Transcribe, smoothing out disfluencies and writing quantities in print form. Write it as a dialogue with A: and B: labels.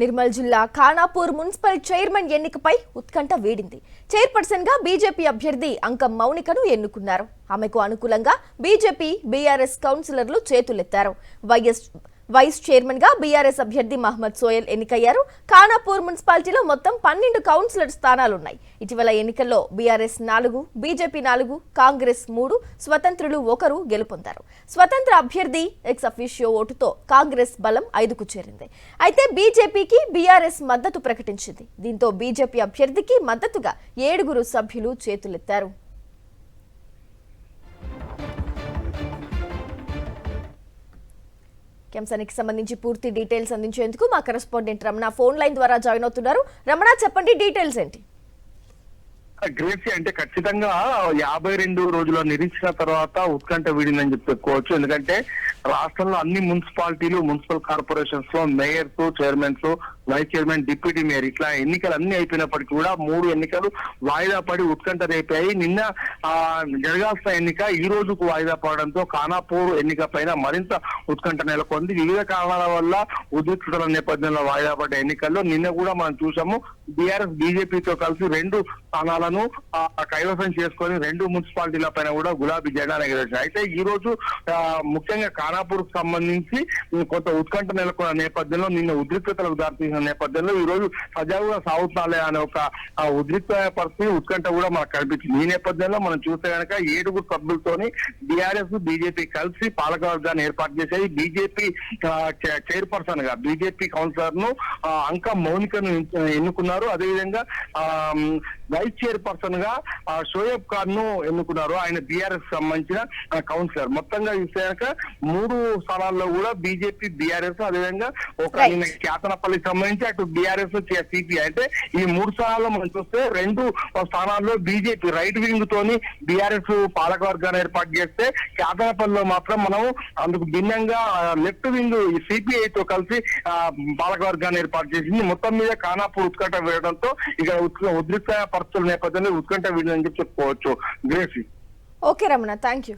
A: నిర్మల్ జిల్లా Khanapur municipal chairman ఎన్నికపై ఉత్కంఠ వీడింది. Chairperson గా బీజేపీ అభ్యర్థి అంకం మౌనికను ఎన్నుకున్నారు. ఆమెకు అనుకూలంగా బీజేపీ బీఆర్ఎస్ కౌన్సిలర్లు చేతులెత్తారు. వైస్ చైర్మన్ గా బీఆర్ఎస్ అభ్యర్థి మహమ్మద్ సోయల్ ఎన్నికయ్యారు. ఖానాపూర్ మున్సిపాలిటీలో మొత్తం 12 కౌన్సిలర్ స్థానాలున్నాయి. ఇటీవల ఎన్నికల్లో బీఆర్ఎస్ 4, బీజేపీ 4, కాంగ్రెస్ 3, స్వతంత్రులు 1 గెలుపొందారు. స్వతంత్ర అభ్యర్థి ఎక్స్ అఫీషియో ఓటుతో కాంగ్రెస్ బలం 5కు చేరింది. అయితే బీజేపీకి బీఆర్ఎస్ మద్దతు ప్రకటించింది. దీంతో బీజేపీ అభ్యర్థికి మద్దతుగా 7 సభ్యులు చేతులెత్తారు. అంశానికి సంబంధించి పూర్తి డీటెయిల్స్ అందించేందుకు మా కరెస్పాండెంట్ రమణ ఫోన్ లైన్ ద్వారా జాయిన్ అవుతున్నారు. రమణ, చెప్పండి, డీటెయిల్స్ ఏంటి?
B: గ్రేసీ, అంటే ఖచ్చితంగా 52 రోజుల నిరీక్షణ తర్వాత ఉత్కంఠ వీడిందని చెప్పుకోవచ్చు. ఎందుకంటే రాష్ట్రంలో అన్ని మున్సిపాలిటీలు, మున్సిపల్ కార్పొరేషన్స్ లో mayors, chairmans, vice chairman, deputy mayor ఇట్లా ఎన్నికలు అన్ని అయిపోయినప్పటికీ కూడా 3 ఎన్నికలు వాయిదా పడి ఉత్కంఠ రేపాయి. నిన్న జరగాల్సిన ఎన్నిక ఈ రోజుకు వాయిదా పడడంతో ఖానాపూర్ ఎన్నిక పైన మరింత ఉత్కంఠ నెలకొంది. వివిధ కారణాల వల్ల ఉద్రిక్తతల నేపథ్యంలో వాయిదా పడ్డ ఎన్నికల్లో నిన్న కూడా మనం చూసాము. బీఆర్ఎస్ బీజేపీతో కలిసి 2 స్థానాలను కైవసం చేసుకొని 2 మున్సిపాలిటీల పైన కూడా గులాబీ జెండా ఎగరేశారు. అయితే ఈ రోజు ముఖ్యంగా ఖానాపూర్ కు సంబంధించి కొంత ఉత్కంఠ నెలకొన్న నేపథ్యంలో నిన్న ఉద్రిక్తతలకు దారితీసిన నేపథ్యంలో ఈ రోజు సజావుగా సాగుతాలే అనే ఒక ఉద్రిక్త పరిస్థితి, ఉత్కంఠ కూడా మనకు కనిపించింది. ఈ నేపథ్యంలో మనం చూస్తే కనుక 7 సభ్యులతోని బీఆర్ఎస్ బీజేపీ కలిసి పాలకవర్గాన్ని ఏర్పాటు చేశాయి. బీజేపీ చైర్పర్సన్ గా బీజేపీ కౌన్సిలర్ ను అంకం మౌనికను ఎన్నుకున్నారు. అదేవిధంగా వైస్ చైర్పర్సన్ గా షోయబ్ ఖాన్ ను ఎన్నుకున్నారు. ఆయన బీఆర్ఎస్ సంబంధించిన కౌన్సిలర్. మొత్తంగా చూస్తే కనుక 3 స్థానాల్లో కూడా బీజేపీ, బీఆర్ఎస్, అదేవిధంగా ఒక కేతనపల్లికి సంబంధించి అటు బీఆర్ఎస్, సిపిఐ, అంటే ఈ 3 స్థానాల్లో మనం చూస్తే 2 స్థానాల్లో బీజేపీ రైట్ వింగ్ తోని బీఆర్ఎస్ పాలకవర్గాన్ని ఏర్పాటు చేస్తే, కేతనపల్లిలో మాత్రం మనం అందుకు భిన్నంగా లెఫ్ట్ వింగ్ సిపిఐ తో కలిసి పాలకవర్గాన్ని ఏర్పాటు చేసింది. మొత్తం మీద ఖానాపూర్ ఉత్కంఠ వేయడంతో ఇక్కడ ఉద్రిక్త పరిస్థితుల నేపథ్యంలో ఉత్కంఠ వీడిందని చెప్పుకోవచ్చు. Gracie.
A: Okay Ramana, thank you.